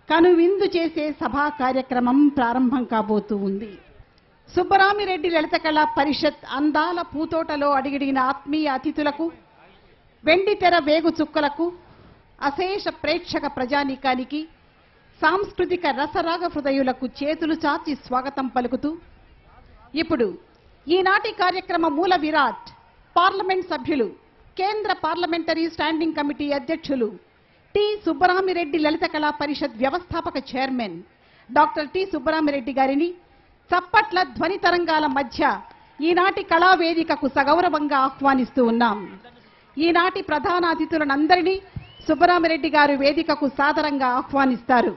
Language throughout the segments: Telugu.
కనువిందు చేసే సభా కార్యక్రమం ప్రారంభం కాబోతూ ఉంది. సుబ్బరామిరెడ్డి లలిత కళా పరిషత్ అందాల పూతోటలో అడిగిడిన ఆత్మీయ అతిథులకు, వెండితెర వేగు చుక్కలకు, అశేష ప్రేక్షక ప్రజానీకానికి, సాంస్కృతిక రసరాగ హృదయులకు చేతులు చాచి స్వాగతం పలుకుతూ, ఇప్పుడు ఈనాటి కార్యక్రమ మూల విరాట్ పార్లమెంట్ సభ్యులు, కేంద్ర పార్లమెంటరీ స్టాండింగ్ కమిటీ అధ్యక్షులు టి సుబ్బరామిరెడ్డి లలిత కళా పరిషత్ వ్యవస్థాపక చైర్మన్ డాక్టర్ టి సుబ్బరామిరెడ్డి గారిని చప్పట్ల ధ్వని తరంగాల మధ్య ఈనాటి కళావేదికకు సగౌరవంగా ఆహ్వానిస్తూ ఉన్నాం. ఈనాటి ప్రధాన అతిథులనందరినీ సుబ్బరామిరెడ్డి గారు వేదికకు సాదరంగా ఆహ్వానిస్తారు.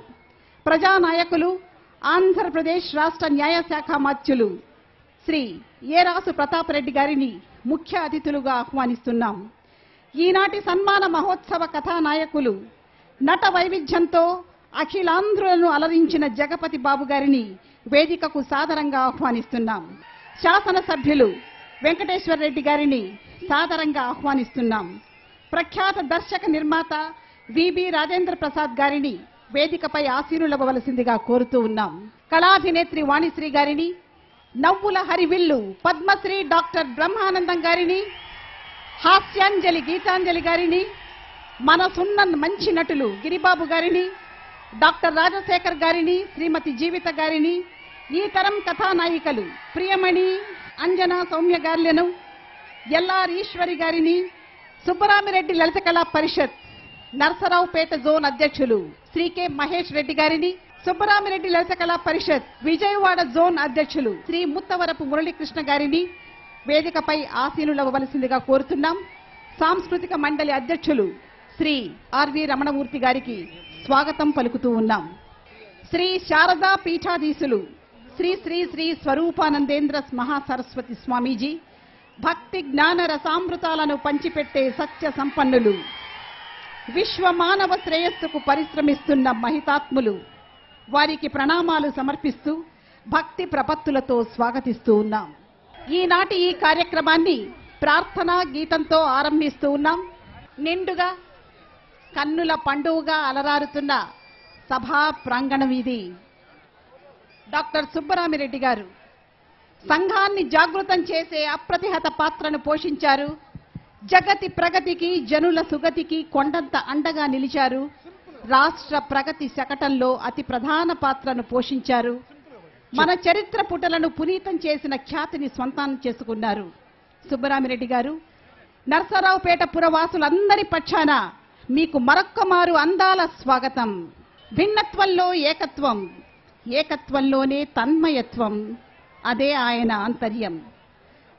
ప్రజానాయకులు, ఆంధ్రప్రదేశ్ రాష్ట్ర న్యాయశాఖ మాత్యులు శ్రీ ఏరాసు ప్రతాప్ రెడ్డి గారిని ముఖ్య అతిథులుగా ఆహ్వానిస్తున్నాం. ఈనాటి సన్మాన మహోత్సవ కథానాయకులు, నట వైవిధ్యంతో అఖిలాంధ్రులను అలరించిన జగపతి బాబు గారిని వేదికకు సాదరంగా ఆహ్వానిస్తున్నాం. శాసనసభ్యులు వెంకటేశ్వర రెడ్డి గారిని సాదరంగా ఆహ్వానిస్తున్నాం. ప్రఖ్యాత దర్శక నిర్మాత విబి రాజేంద్ర ప్రసాద్ గారిని వేదికపై ఆశీనులవ్వవలసిందిగా కోరుతూ ఉన్నాం. కళాభినేత్రి వాణిశ్రీ గారిని, నవ్వుల హరివిల్లు పద్మశ్రీ డాక్టర్ బ్రహ్మానందం గారిని, హాస్యాంజలి గీతాంజలి గారిని, మనసున్న మంచి నటులు గిరిబాబు గారిని, డాక్టర్ రాజశేఖర్ గారిని, శ్రీమతి జీవిత గారిని, ఈ తరం కథానాయికలు ప్రియమణి, అంజనా సౌమ్య గారులను, ఎల్ఆర్ ఈశ్వరి గారిని, సుబ్బరామిరెడ్డి లలిత కళా పరిషత్ నర్సరావుపేట జోన్ అధ్యక్షులు శ్రీ కె మహేష్ రెడ్డి గారిని, సుబ్బరామిరెడ్డి లలిత కళా పరిషత్ విజయవాడ జోన్ అధ్యక్షులు శ్రీ ముత్తవరపు మురళీకృష్ణ గారిని వేదికపై ఆశీనులవ్వవలసిందిగా కోరుతున్నాం. సాంస్కృతిక మండలి అధ్యక్షులు శ్రీ ఆర్వి రమణమూర్తి గారికి స్వాగతం పలుకుతూ ఉన్నాం. శ్రీ శారదా పీఠాధీశులు శ్రీ శ్రీ శ్రీ స్వరూపానందేంద్ర మహాసరస్వతి స్వామీజీ భక్తి జ్ఞాన రసామృతాలను పంచిపెట్టే సత్య సంపన్నులు, విశ్వ మానవ శ్రేయస్సుకు పరిశ్రమిస్తున్న మహితాత్ములు, వారికి ప్రణామాలు సమర్పిస్తూ భక్తి ప్రపత్తులతో స్వాగతిస్తూ ఉన్నాం. ఈనాటి ఈ కార్యక్రమాన్ని ప్రార్థనా గీతంతో ఆరంభిస్తూ ఉన్నాం. నిండుగా కన్నుల పండుగగా అలరారుతున్న సభా ప్రాంగణం ఇది. డాక్టర్ సుబ్బరామిరెడ్డి గారు సంఘాన్ని జాగృతం చేసే అప్రతిహత పాత్రను పోషించారు. జగతి ప్రగతికి, జనుల సుగతికి కొండంత అండగా నిలిచారు. రాష్ట్ర ప్రగతి శకటంలో అతి ప్రధాన పాత్రను పోషించారు. మన చరిత్ర పుటలను పునీతం చేసిన ఖ్యాతిని స్వంతం చేసుకున్నారు. సుబ్బరామిరెడ్డి గారు నర్సరావుపేట పురవాసులందరి పక్షాన మీకు మరొక్కమారు అందాల స్వాగతం. భిన్నత్వంలో ఏకత్వం, ఏకత్వంలోనే తన్మయత్వం, అదే ఆయన ఆంతర్యం.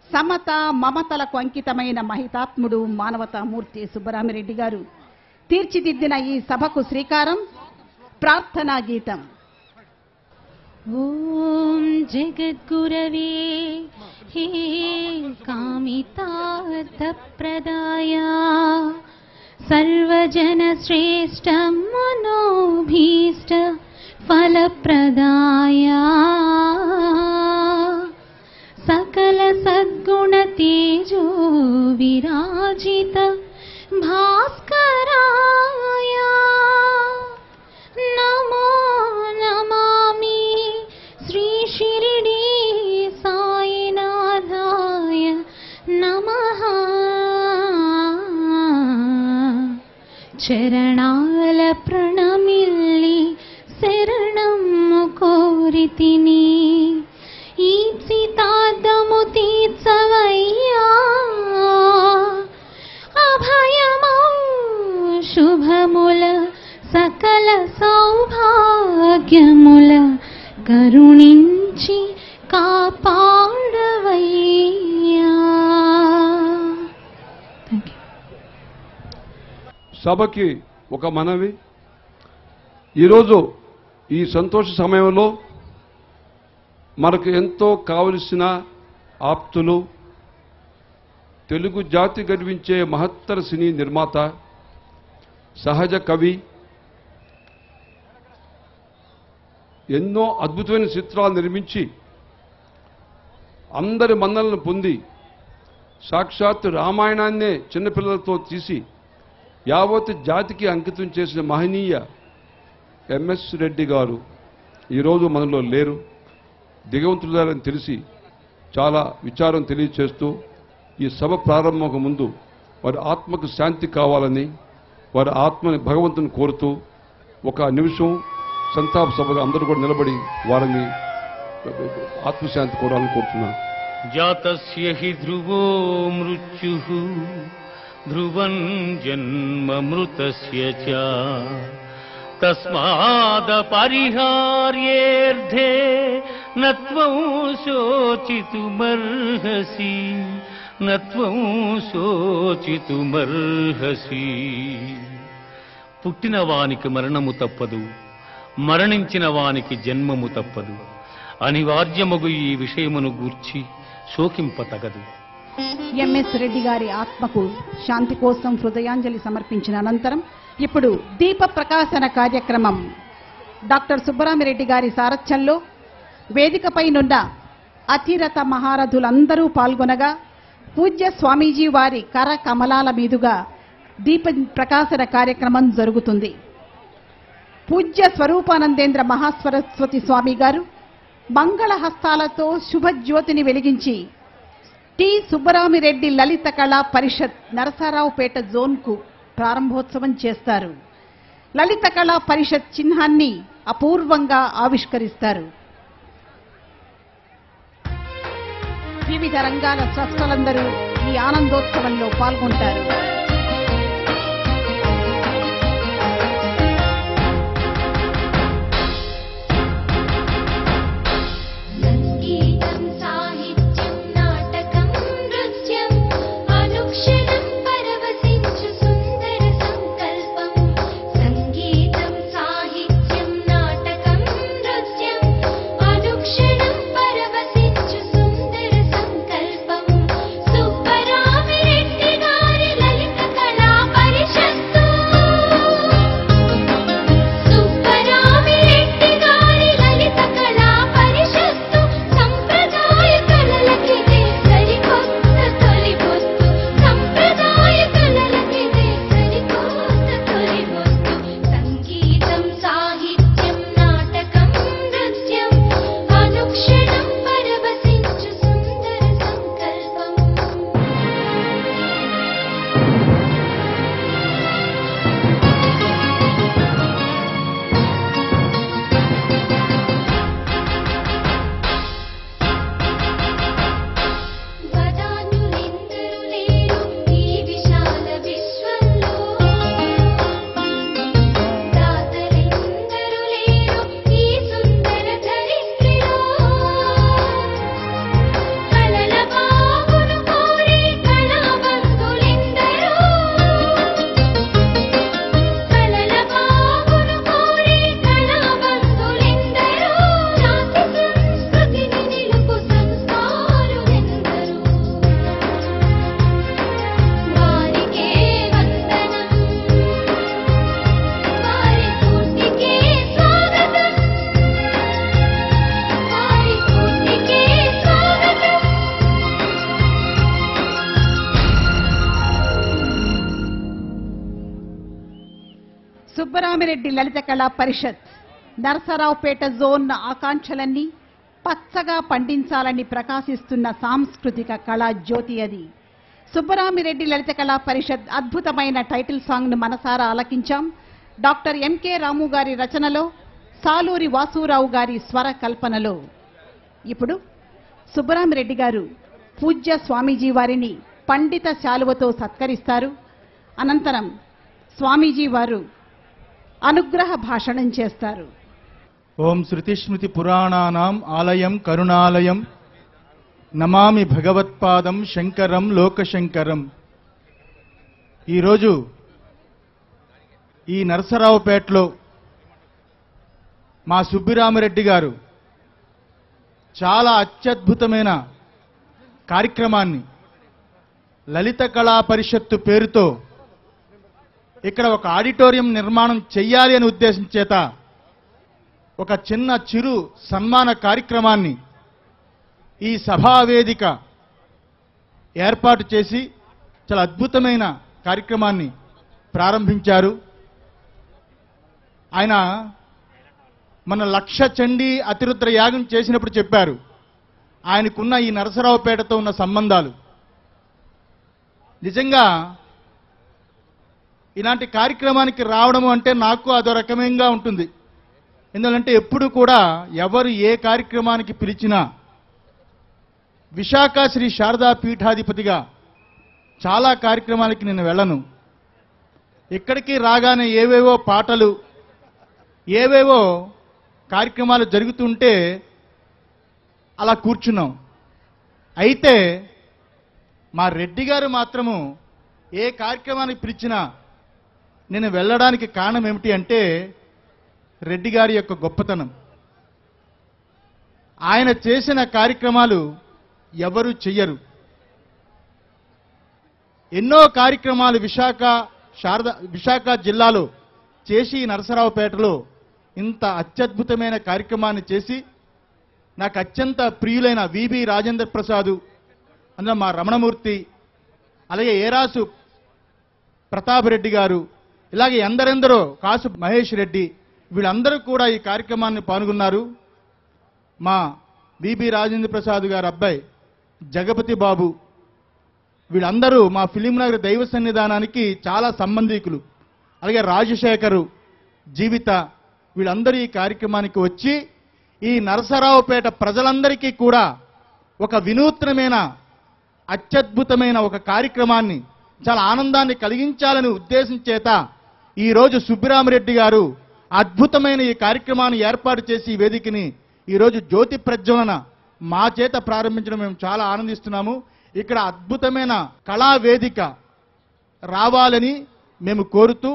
సమత మమతలకు అంకితమైన మహితాత్ముడు, మానవతామూర్తి సుబ్బరామిరెడ్డి గారు తీర్చిదిద్దిన ఈ సభకు శ్రీకారం ప్రార్థనా గీతం. ఓం జగద్గురవే హే కామితార్థ ప్రదాయ సర్వజన శ్రేష్ఠ మనోభీష్ట ఫలప్రదాయ సకల సద్గుణ తేజో విరాజిత భాస్కరాయ నమో నమామి శ్రీ షిరిడి సాయినాథాయ నమః. చరణాల ప్రణమిల్లి శరణము కోరితిని, ఈప్సితార్థము తీర్చవయ్యా అభయమౌ శుభముల సకల సౌభాగ్యముల కరుణించి కాపాడవయ్యా. సభకి ఒక మనవి. ఈరోజు ఈ సంతోష సమయంలో మనకు ఎంతో కావలసిన ఆప్తులు, తెలుగు జాతి గర్వించే మహత్తర సినీ నిర్మాత, సహజ కవి, ఎన్నో అద్భుతమైన చిత్రాలు నిర్మించి అందరి మన్నలను పొంది సాక్షాత్ రామాయణాన్నే చిన్నపిల్లలతో తీసి యావత్ జాతికి అంకితం చేసిన మహనీయ ఎంఎస్ రెడ్డి గారు ఈరోజు మనలో లేరు, దిగవంతులని తెలిసి చాలా విచారం తెలియచేస్తూ ఈ సభ ప్రారంభం ముందు వారి ఆత్మకు శాంతి కావాలని, వారి ఆత్మని భగవంతుని కోరుతూ ఒక నిమిషం సంతాప సభగా అందరూ కూడా నిలబడి వారిని ఆత్మశాంతి కోరాలని కోరుతున్నాను. జాతస్య హి ధ్రువో మృత్యుః ధ్రువం జన్మమృతస్య చ తస్మాదపరిహార్యేర్థే నత్వం శోచితుమర్హసి నత్వం శోచితుమర్హసి. పుట్టిన వానికి మరణము తప్పదు, మరణించిన వానికి జన్మము తప్పదు. అనివార్యమగు ఈ విషయమును గూర్చి శోకింపతగదు. ఎంఎస్ రెడ్డి గారి ఆత్మకు శాంతి కోసం హృదయాంజలి సమర్పించిన అనంతరం ఇప్పుడు దీప ప్రకాశన కార్యక్రమం డాక్టర్ సుబ్బరామిరెడ్డి గారి సారథ్యంలో వేదికపైనున్న అతిరథ మహారథులందరూ పాల్గొనగా పూజ్య స్వామీజీ వారి కర కమలాల మీదుగా దీప ప్రకాశన కార్యక్రమం జరుగుతుంది. పూజ్య స్వరూపానందేంద్ర మహాసరస్వతి స్వామి గారు మంగళ హస్తాలతో శుభజ్యోతిని వెలిగించి టి సుబ్బరామిరెడ్డి లలిత కళా పరిషత్ నరసరావుపేట జోన్కు ప్రారంభోత్సవం చేస్తారు. లలిత కళా పరిషత్ చిహ్నాన్ని అపూర్వంగా ఆవిష్కరిస్తారు. వివిధ రంగాల స్రష్టలందరూ ఈ ఆనందోత్సవంలో పాల్గొంటారు. సుబ్బరామిరెడ్డి లలిత కళా పరిషత్ నరసరావుపేట జోన్ ఆకాంక్షలన్నీ పచ్చగా పండించాలని ప్రకాశిస్తున్న సాంస్కృతిక కళా జ్యోతి అది. సుబ్బరామిరెడ్డి లలిత కళా పరిషత్ అద్భుతమైన టైటిల్ సాంగ్ ను మనసారా ఆలకించాం. డాక్టర్ ఎంకే రాము గారి రచనలో, సాలూరి వాసూరావు గారి స్వర కల్పనలో. ఇప్పుడు సుబ్బరామిరెడ్డి గారు పూజ్య స్వామీజీ వారిని పండిత శాలువతో సత్కరిస్తారు. అనంతరం స్వామీజీ వారు అనుగ్రహ భాషణం చేస్తారు. ఓం శృతిస్మృతి పురాణానాం ఆలయం కరుణాలయం నమామి భగవత్పాదం శంకరం లోకశంకరం. ఈరోజు ఈ నరసరావుపేటలో మా సుబ్బిరామిరెడ్డి గారు చాలా అత్యద్భుతమైన కార్యక్రమాన్ని లలిత కళా పరిషత్తు పేరుతో ఇక్కడ ఒక ఆడిటోరియం నిర్మాణం చెయ్యాలి అనే ఉద్దేశం చేత ఒక చిన్న చిరు సన్మాన కార్యక్రమాన్ని ఈ సభావేదిక ఏర్పాటు చేసి చాలా అద్భుతమైన కార్యక్రమాన్ని ప్రారంభించారు. ఆయన మన లక్ష చండీ అతిరుద్ర యాగం చేసినప్పుడు చెప్పారు ఆయనకున్న ఈ నరసరావుపేటతో ఉన్న సంబంధాలు. నిజంగా ఇలాంటి కార్యక్రమానికి రావడం అంటే నాకు అదో రకమంగా ఉంటుంది. ఎందుకంటే ఎప్పుడు కూడా ఎవరు ఏ కార్యక్రమానికి పిలిచినా విశాఖ శ్రీ శారదా పీఠాధిపతిగా చాలా కార్యక్రమాలకి నేను వెళ్ళను. ఇక్కడికి రాగానే ఏవేవో పాటలు, ఏవేవో కార్యక్రమాలు జరుగుతుంటే అలా కూర్చున్నాం. అయితే మా రెడ్డి గారు మాత్రము ఏ కార్యక్రమానికి పిలిచినా నేను వెళ్ళడానికి కారణం ఏమిటి అంటే రెడ్డి గారి యొక్క గొప్పతనం. ఆయన చేసిన కార్యక్రమాలు ఎవరు చెయ్యరు. ఎన్నో కార్యక్రమాలు విశాఖ జిల్లాలో చేసి నరసరావుపేటలో ఇంత అత్యద్భుతమైన కార్యక్రమాన్ని చేసి నాకు అత్యంత ప్రియులైన విబి రాజేంద్ర ప్రసాద్, అందులో మా రమణమూర్తి, అలాగే ఏరాసు ప్రతాప్ రెడ్డి గారు, ఇలాగే ఎందరెందరో కాసు మహేష్ రెడ్డి, వీళ్ళందరూ కూడా ఈ కార్యక్రమాన్ని పాల్గొన్నారు. మా విబి రాజేంద్ర ప్రసాద్ గారు అబ్బాయి జగపతి బాబు, వీళ్ళందరూ మా ఫిలింనగర్ దైవ సన్నిధానానికి చాలా సంబంధికులు. అలాగే రాజశేఖరు, జీవిత, వీళ్ళందరూ ఈ కార్యక్రమానికి వచ్చి ఈ నరసరావుపేట ప్రజలందరికీ కూడా ఒక వినూత్నమైన అత్యద్భుతమైన ఒక కార్యక్రమాన్ని, చాలా ఆనందాన్ని కలిగించాలని ఉద్దేశం చేత ఈరోజు సుబ్బిరామిరెడ్డి గారు అద్భుతమైన ఈ కార్యక్రమాన్ని ఏర్పాటు చేసి ఈ వేదికని ఈరోజు జ్యోతి ప్రజ్వలన మా చేత ప్రారంభించడం మేము చాలా ఆనందిస్తున్నాము. ఇక్కడ అద్భుతమైన కళా వేదిక రావాలని మేము కోరుతూ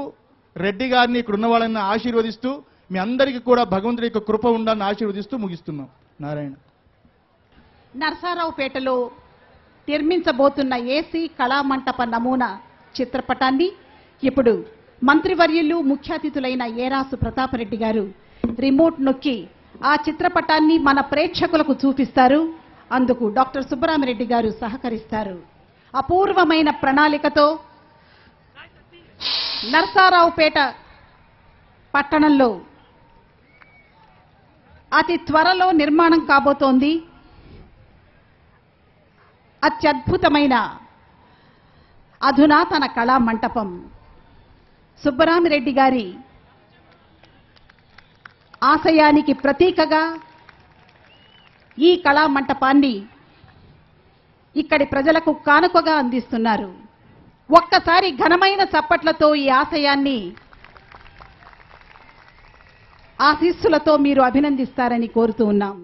రెడ్డి గారిని ఇక్కడ ఉన్న వాళ్ళని ఆశీర్వదిస్తూ మీ అందరికీ కూడా భగవంతుడి యొక్క కృప ఉండాలని ఆశీర్వదిస్తూ ముగిస్తున్నాం. నారాయణ. నరసరావుపేటలో నిర్మించబోతున్న ఏసీ కళామంటప నమూనా చిత్రపటాన్ని ఇప్పుడు మంత్రివర్యులు ముఖ్య అతిథులైన ఏరాసు ప్రతాపరెడ్డి గారు రిమోట్ నొక్కి ఆ చిత్రపటాన్ని మన ప్రేక్షకులకు చూపిస్తారు. అందుకు డాక్టర్ సుబ్బరామిరెడ్డి గారు సహకరిస్తారు. అపూర్వమైన ప్రణాళికతో నరసరావుపేట పట్టణంలో అతి త్వరలో నిర్మాణం కాబోతోంది అత్యద్భుతమైన అధునాతన కళా మంటపం. సుబ్బరామిరెడ్డి గారి ఆశయానికి ప్రతీకగా ఈ కళా మంటపాన్ని ఇక్కడి ప్రజలకు కానుకగా అందిస్తున్నారు. ఒక్కసారి ఘనమైన చప్పట్లతో ఈ ఆశయాన్ని ఆశీస్సులతో మీరు అభినందిస్తారని కోరుతూ ఉన్నాం.